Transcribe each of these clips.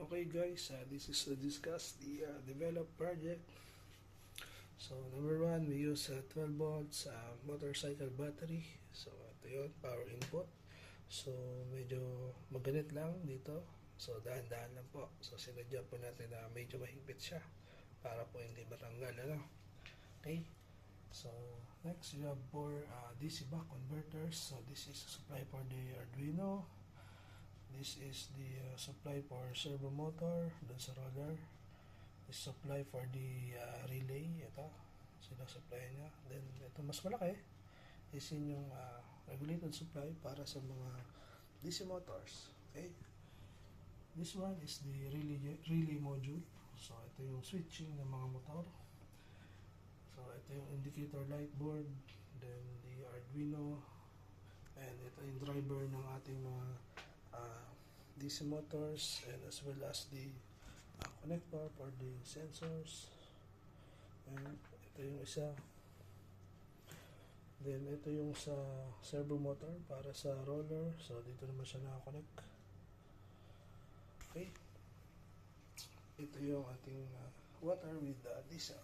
Okay guys, this is to discuss the develop project. So number one, we use 12 volts motorcycle battery. So ito yun, power input. So medyo maganit lang dito. So dahan-dahan lang po. So sinadya po natin na medyo mahigpit siya para po hindi matanggal. Okay. So next we have 4 DC back converters. So this is a supply for the Arduino. This is the supply for servo motor dun sa roller. This supply for the relay. Ito, sinasupply niya. Then ito mas malaki is yun yung regulated supply para sa mga DC motors. Okay. This one is the relay module. So ito yung switching ng mga motor. So ito yung indicator light board. Then the Arduino. And ito yung driver ng ating mga DC motors, and as well as the connector for the sensors. And ito yung isa. Then ito yung sa servo motor para sa roller. So dito naman siya nakakonect. Okay. Ito yung ating water with diesel.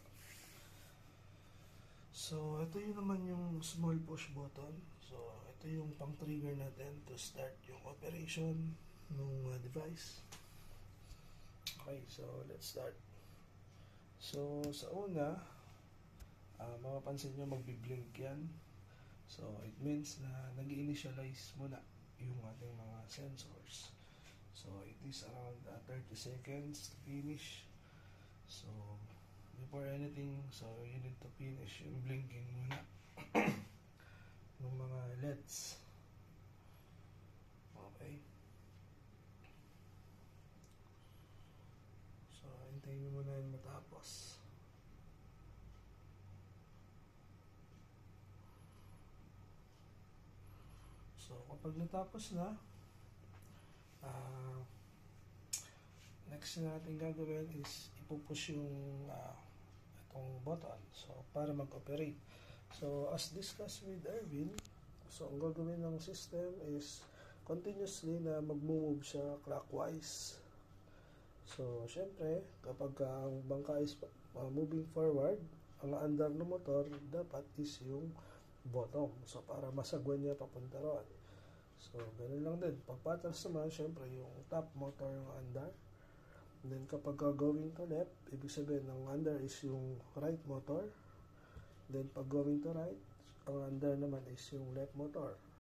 So ito yung naman yung small push button. So ito yung pang trigger natin to start yung operation ng device. Okay, so let's start. So sa una, mapapansin nyo magbi-blink yan. So it means na nag-initialize muna yung ating mga sensors. So it is around 30 seconds to finish. So before anything, so you need to finish yung blinking muna ng mga LEDs. Okay. So hintayin nyo muna yung matapos. So kapag natapos na, next na natin gagawin is ipupush yung itong button so para mag-operate. So as discussed with Erwin, so ang gagawin ng system is continuously na mag-move siya clockwise. So syempre kapag ang bangka is moving forward, ang andar ng motor dapat is yung bottom. So para masagwan niya papunta ron. So ganun lang din. Pag patras naman, syempre yung top motor yung andar. Then kapag going to left, ibig sabihin ng under is yung right motor. Then pag going to right, ang under naman is yung left motor.